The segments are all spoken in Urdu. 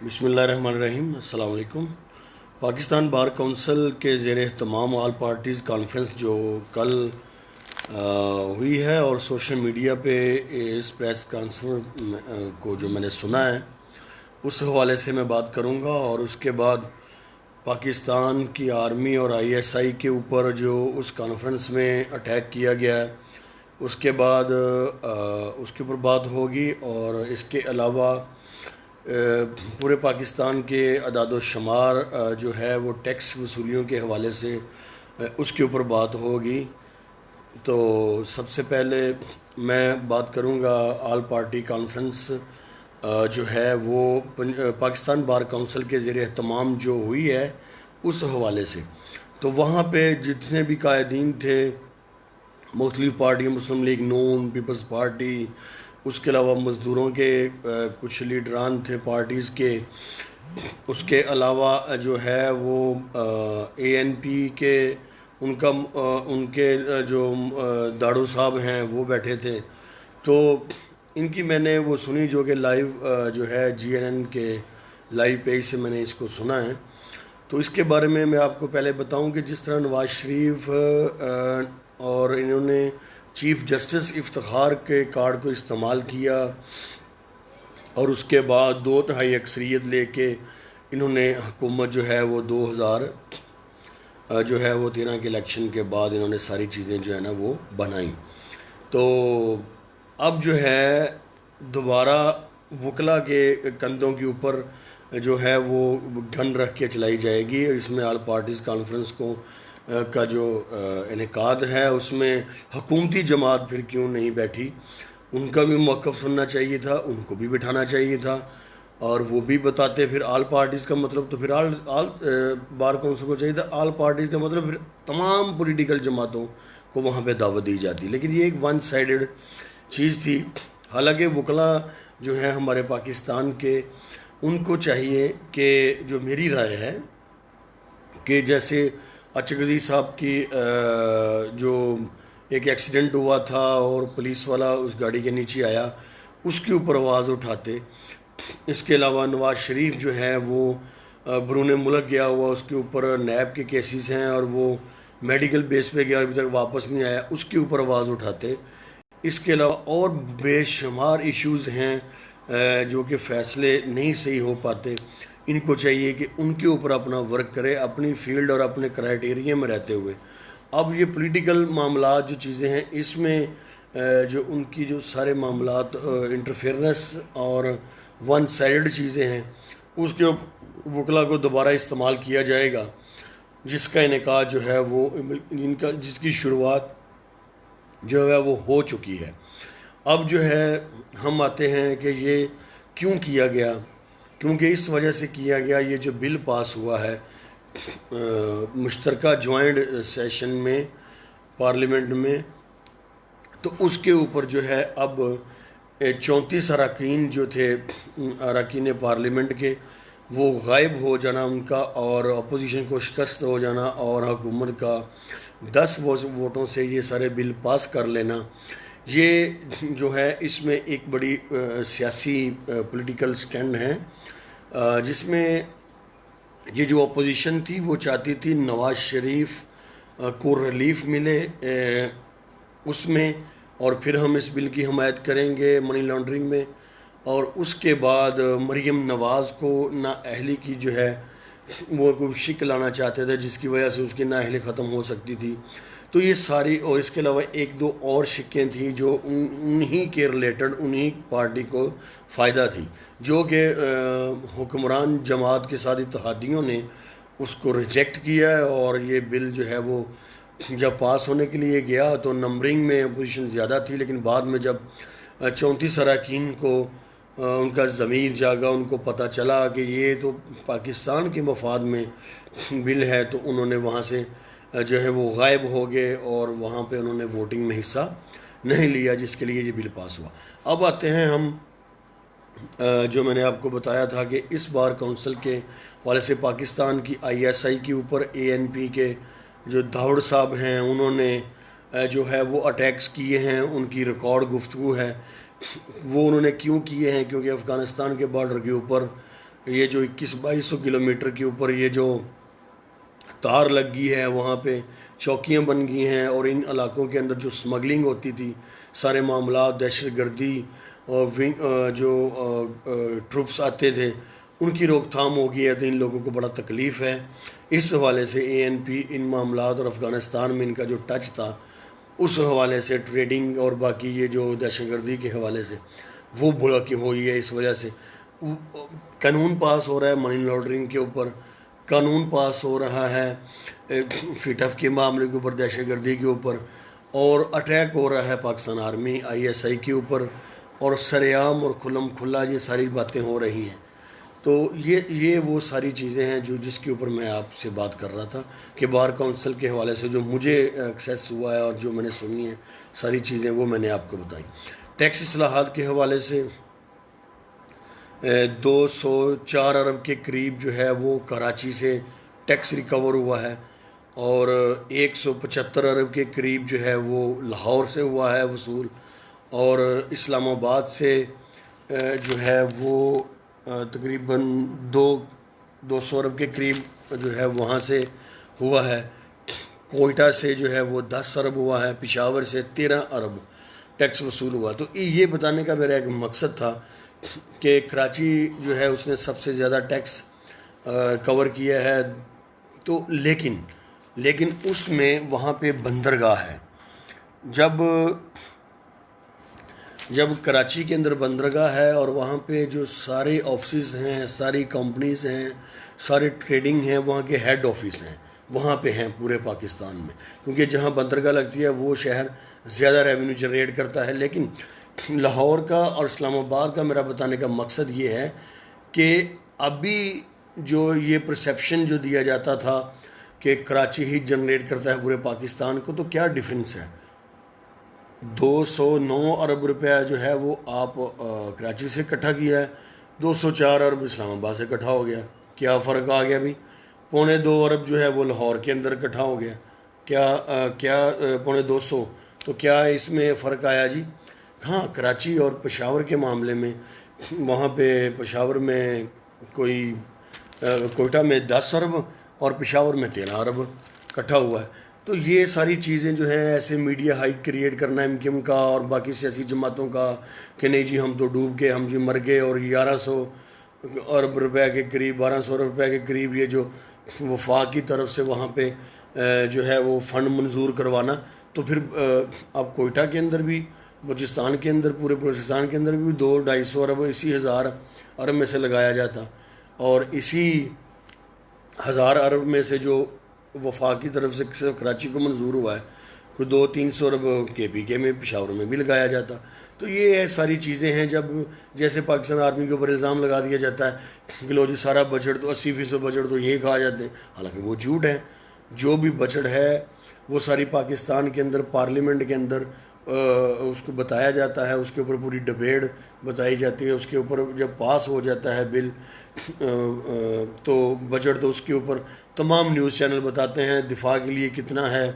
بسم اللہ الرحمن الرحیم۔ السلام علیکم۔ پاکستان بار کونسل کے زیر اہتمام آل پارٹیز کانفرنس جو کل ہوئی ہے اور سوشل میڈیا پہ اس پریس کانفرنس کو جو میں نے سنا ہے اس حوالے سے میں بات کروں گا، اور اس کے بعد پاکستان کی آرمی اور آئی ایس آئی کے اوپر جو اس کانفرنس میں اٹیک کیا گیا ہے اس کے بعد اس کے اوپر بات ہوگی، اور اس کے علاوہ پورے پاکستان کے اعداد و شمار جو ہے وہ ٹیکس وصولیوں کے حوالے سے اس کے اوپر بات ہوگی۔ تو سب سے پہلے میں بات کروں گا آل پارٹی کانفرنس جو ہے وہ پاکستان بار کونسل کے زیر اہتمام جو ہوئی ہے اس حوالے سے۔ تو وہاں پہ جتنے بھی قائدین تھے مختلف پارٹی، مسلم لیگ نون، پیپلز پارٹی، اس کے علاوہ مزدوروں کے کچھ لیڈران تھے پارٹیز کے، اس کے علاوہ جو ہے وہ اے این پی کے ان کے جو داڑو صاحب ہیں وہ بیٹھے تھے۔ تو ان کی میں نے وہ سنی جو کہ لائیو جو ہے جی این این کے لائیو پیج سے میں نے اس کو سنا ہے۔ تو اس کے بارے میں آپ کو پہلے بتاؤں کہ جس طرح نواز شریف اور انہوں نے چیف جسٹس افتخار کے کارڈ کو استعمال کیا، اور اس کے بعد 2/3 اکثریت لے کے انہوں نے حکومت جو ہے وہ 2000 جو ہے وہ 13 کے الیکشن کے بعد انہوں نے ساری چیزیں جو ہے نا وہ بنائیں۔ تو اب جو ہے دوبارہ وکلا کے کندھوں کے اوپر جو ہے وہ گن رکھ کے چلائی جائے گی، اور اس میں آل پارٹیز کانفرنس کا جو انعقاد ہے اس میں حکومتی جماعت پھر کیوں نہیں بیٹھی، ان کا بھی موقف سننا چاہیے تھا، ان کو بھی بٹھانا چاہیے تھا، اور وہ بھی بتاتے۔ پھر آل پارٹیز کا مطلب تو پھر آل بار کونسل کو چاہیے تھا، آل پارٹیز کا مطلب پھر تمام پولیٹیکل جماعتوں کو وہاں پہ دعوت دی جاتی، لیکن یہ ایک ون سائیڈڈ چیز تھی۔ حالانکہ وکلا جو ہیں ہمارے پاکستان کے، ان کو چاہیے کہ جو میری رائے ہے کہ جیسے اچھغزی صاحب کی جو ایک ایکسیڈنٹ ہوا تھا اور پولیس والا اس گاڑی کے نیچے آیا، اس کے اوپر آواز اٹھاتے۔ اس کے علاوہ نواز شریف جو ہے وہ برون ملک گیا ہوا، اس کے اوپر نیب کے کیسز ہیں اور وہ میڈیکل بیس پہ گیا، ابھی تک واپس نہیں آیا، اس کے اوپر آواز اٹھاتے۔ اس کے علاوہ اور بے شمار ایشوز ہیں جو کہ فیصلے نہیں صحیح ہو پاتے، ان کو چاہیے کہ ان کے اوپر اپنا ورک کرے اپنی فیلڈ اور اپنے کرائیٹیریا میں رہتے ہوئے۔ اب یہ پولیٹیکل معاملات جو چیزیں ہیں اس میں جو ان کی جو سارے معاملات انٹرفیئرنس اور ون سائیڈ چیزیں ہیں، اس کے وکلا کو دوبارہ استعمال کیا جائے گا، جس کا انعقاد جو ہے وہ جس کی شروعات جو ہے وہ ہو چکی ہے۔ اب جو ہے ہم آتے ہیں کہ یہ کیوں کیا گیا، کیونکہ اس وجہ سے کیا گیا یہ جو بل پاس ہوا ہے مشترکہ جوائنٹ سیشن میں پارلیمنٹ میں، تو اس کے اوپر جو ہے اب 34 اراکین جو تھے اراکین پارلیمنٹ کے، وہ غائب ہو جانا ان کا، اور اپوزیشن کو شکست ہو جانا، اور حکومت کا 10 ووٹوں سے یہ سارے بل پاس کر لینا، یہ جو ہے اس میں ایک بڑی سیاسی پولیٹیکل سٹینڈ ہے، جس میں یہ جو اپوزیشن تھی وہ چاہتی تھی نواز شریف کو ریلیف ملے اس میں، اور پھر ہم اس بل کی حمایت کریں گے منی لانڈرنگ میں، اور اس کے بعد مریم نواز کو نااہلی کی جو ہے وہ کوئی شک لانا چاہتے تھے، جس کی وجہ سے اس کی نااہلی ختم ہو سکتی تھی۔ تو یہ ساری، اور اس کے علاوہ 1-2 اور شکیں تھیں جو انہی کے ریلیٹڈ انہی پارٹی کو فائدہ تھی، جو کہ حکمران جماعت کے ساتھ اتحادیوں نے اس کو ریجیکٹ کیا ہے، اور یہ بل جو ہے وہ جب پاس ہونے کے لیے گیا تو نمبرنگ میں اپوزیشن زیادہ تھی، لیکن بعد میں جب 34 اراکین کو ان کا ضمیر جاگا، ان کو پتہ چلا کہ یہ تو پاکستان کے مفاد میں بل ہے، تو انہوں نے وہاں سے جو ہے وہ غائب ہو گئے، اور وہاں پہ انہوں نے ووٹنگ میں حصہ نہیں لیا، جس کے لیے یہ بل پاس ہوا۔ اب آتے ہیں ہم جو میں نے آپ کو بتایا تھا کہ اس بار کونسل کے حوالے سے پاکستان کی آئی ایس آئی کے اوپر اے این پی کے جو داؤڑ صاحب ہیں انہوں نے جو ہے وہ اٹیکس کیے ہیں، ان کی ریکارڈ گفتگو ہے، وہ انہوں نے کیوں کیے ہیں، کیونکہ افغانستان کے بارڈر کے اوپر یہ جو 2100-2200 کلومیٹر کے اوپر یہ جو تار لگ گئی ہے، وہاں پہ چوکیاں بن گئی ہیں، اور ان علاقوں کے اندر جو سمگلنگ ہوتی تھی، سارے معاملات دہشت گردی اور جو ٹروپس آتے تھے ان کی روک تھام ہو گئی ہے، تو ان لوگوں کو بڑا تکلیف ہے۔ اس حوالے سے ANP ان معاملات اور افغانستان میں ان کا جو ٹچ تھا اس حوالے سے ٹریڈنگ اور باقی یہ جو دہشت گردی کے حوالے سے وہ بلاکی ہوئی ہے۔ اس وجہ سے قانون پاس ہو رہا ہے منی لانڈرنگ کے اوپر، قانون پاس ہو رہا ہے FATF کے معاملے کے اوپر، دہشت گردی کے اوپر، اور اٹیک ہو رہا ہے پاکستان آرمی ISI کے اوپر، اور سرعام اور کھلم کھلا یہ ساری باتیں ہو رہی ہیں۔ تو یہ وہ ساری چیزیں ہیں جس کے اوپر میں آپ سے بات کر رہا تھا کہ بار کونسل کے حوالے سے جو مجھے ایکسیس ہوا ہے اور جو میں نے سنی ہیں ساری چیزیں وہ میں نے آپ کو بتائیں۔ ٹیکس اصلاحات کے حوالے سے 204 ارب کے قریب جو ہے وہ کراچی سے ٹیکس ریکور ہوا ہے، اور 175 ارب کے قریب جو ہے وہ لاہور سے ہوا ہے وصول، اور اسلام آباد سے جو ہے وہ تقریباً 200 ارب کے قریب جو ہے وہاں سے ہوا ہے، کوئٹہ سے جو ہے وہ 10 ارب ہوا ہے، پشاور سے 13 ارب ٹیکس وصول ہوا۔ تو یہ بتانے کا میرا ایک مقصد تھا کہ کراچی جو ہے اس نے سب سے زیادہ ٹیکس کور کیا ہے، تو لیکن اس میں وہاں پہ بندرگاہ ہے۔ جب کراچی کے اندر بندرگاہ ہے اور وہاں پہ جو سارے آفسز ہیں، ساری کمپنیز ہیں، سارے ٹریڈنگ ہیں، وہاں کے ہیڈ آفس ہیں وہاں پہ ہیں پورے پاکستان میں، کیونکہ جہاں بندرگاہ لگتی ہے وہ شہر زیادہ ریونیو جنریٹ کرتا ہے۔ لیکن لاہور کا اور اسلام آباد کا میرا بتانے کا مقصد یہ ہے کہ ابھی جو یہ پرسیپشن جو دیا جاتا تھا کہ کراچی ہی جنریٹ کرتا ہے پورے پاکستان کو، تو کیا ڈیفرنس ہے؟ 209 ارب روپیہ جو ہے وہ آپ کراچی سے اکٹھا کیا ہے، 204 ارب اسلام آباد سے اکٹھا ہو گیا، کیا فرق آ گیا بھی؟ 2.25 ارب جو ہے وہ لاہور کے اندر اکٹھا ہو گیا، کیا 2.25، تو کیا اس میں فرق آیا جی؟ ہاں، کراچی اور پشاور کے معاملے میں وہاں پہ پشاور میں کوئٹہ میں 10 ارب اور پشاور میں 13 ارب اکٹھا ہوا ہے۔ تو یہ ساری چیزیں جو ہے ایسے میڈیا ہائپ کریٹ کرنا MKM کا اور باقی سیاسی جماعتوں کا کہ نہیں جی ہم تو ڈوب گئے، ہم جی مر گئے، اور 1100 ارب روپے کے قریب، 1200 ارب روپے کے قریب یہ جو وفاق کی طرف سے وہاں پہ جو ہے وہ فنڈ منظور کروانا، تو پھر اب کوئٹہ کے اندر بھی، بلوچستان کے اندر، پورے بلوچستان کے اندر بھی 200-250 ارب اسی 1000 ارب میں سے لگایا جاتا، اور اسی 1000 ارب میں سے جو وفاق کی طرف سے صرف کراچی کو منظور ہوا ہے، کوئی 200-300 ارب KPK میں، پشاور میں بھی لگایا جاتا۔ تو یہ ساری چیزیں ہیں جب جیسے پاکستان آرمی کے اوپر الزام لگا دیا جاتا ہے کہ لو جی سارا بجٹ تو 80% بجٹ تو یہ کھا جاتے ہیں، حالانکہ وہ جھوٹ ہے۔ جو بھی بجٹ ہے وہ ساری پاکستان کے اندر پارلیمنٹ کے اندر اس کو بتایا جاتا ہے، اس کے اوپر پوری ڈبیٹ بتائی جاتی ہے، اس کے اوپر جب پاس ہو جاتا ہے بل تو بجٹ تو اس کے اوپر تمام نیوز چینل بتاتے ہیں، دفاع کے لیے کتنا ہے،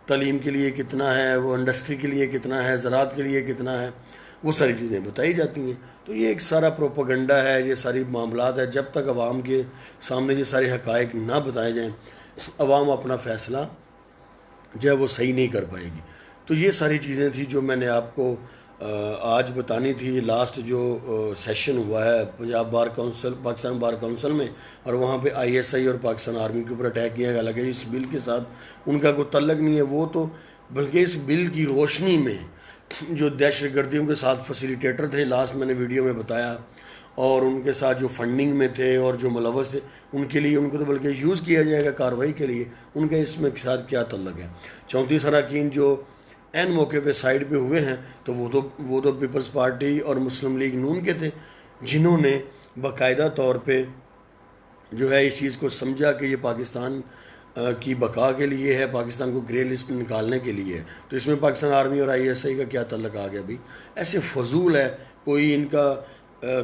تعلیم کے لیے کتنا ہے، وہ انڈسٹری کے لیے کتنا ہے، زراعت کے لیے کتنا ہے، وہ ساری چیزیں بتائی جاتی ہیں۔ تو یہ ایک سارا پروپیگنڈا ہے، یہ ساری معاملات ہے۔ جب تک عوام کے سامنے یہ سارے حقائق نہ بتائے جائیں، عوام اپنا فیصلہ جو ہے وہ صحیح نہیں کر پائے گی۔ تو یہ ساری چیزیں تھیں جو میں نے آپ کو آج بتانی تھی۔ لاسٹ جو سیشن ہوا ہے Punjab bar council, Pakistan bar council میں، اور وہاں پہ ISI اور پاکستان آرمی کے اوپر اٹیک کیا گیا، حالانکہ اس بل کے ساتھ ان کا کوئی تعلق نہیں ہے، وہ تو بلکہ اس بل کی روشنی میں جو دہشت گردیوں کے ساتھ فیسیلیٹیٹر تھے، لاسٹ میں نے ویڈیو میں بتایا، اور ان کے ساتھ جو فنڈنگ میں تھے اور جو ملوث تھے، ان کے لیے ان کو تو بلکہ یوز کیا جائے گا کارروائی کے لیے، ان کا اس میں ساتھ کیا تعلق ہے؟ 34 اراکین جو این موقع پہ سائڈ پہ ہوئے ہیں، تو وہ تو پیپلز پارٹی اور مسلم لیگ نون کے تھے، جنہوں نے باقاعدہ طور پہ جو ہے اس چیز کو سمجھا کہ یہ پاکستان کی بقا کے لیے ہے، پاکستان کو گرے لسٹ نکالنے کے لیے ہے۔ تو اس میں پاکستان آرمی اور ISI کا کیا تعلق آ گیا بھائی؟ ایسے فضول ہے، کوئی ان کا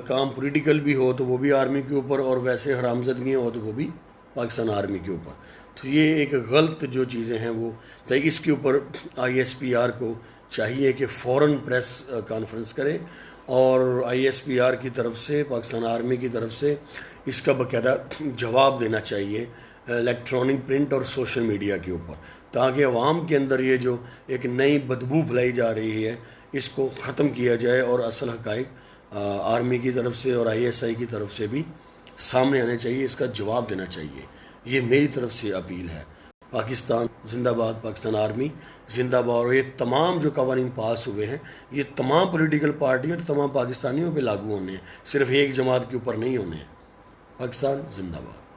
کام پولیٹیکل بھی ہو تو وہ بھی آرمی کے اوپر، اور ویسے حرامزدگیاں ہو تو وہ بھی پاکستان آرمی کے اوپر۔ تو یہ ایک غلط جو چیزیں ہیں وہ، تو اس کے اوپر ISPR کو چاہیے کہ فوراً پریس کانفرنس کرے اور ISPR کی طرف سے، پاکستان آرمی کی طرف سے اس کا باقاعدہ جواب دینا چاہیے الیکٹرانک پرنٹ اور سوشل میڈیا کے اوپر، تاکہ عوام کے اندر یہ جو ایک نئی بدبو پھیلائی جا رہی ہے اس کو ختم کیا جائے، اور اصل حقائق آرمی کی طرف سے اور ISI کی طرف سے بھی سامنے آنے چاہیے، اس کا جواب دینا چاہیے۔ یہ میری طرف سے اپیل ہے۔ پاکستان زندہ باد، پاکستان آرمی زندہ باد، اور یہ تمام جو قوانین پاس ہوئے ہیں یہ تمام پولیٹیکل پارٹیوں اور تمام پاکستانیوں پہ لاگو ہونے ہیں، صرف ایک جماعت کے اوپر نہیں ہونے ہیں۔ پاکستان زندہ باد۔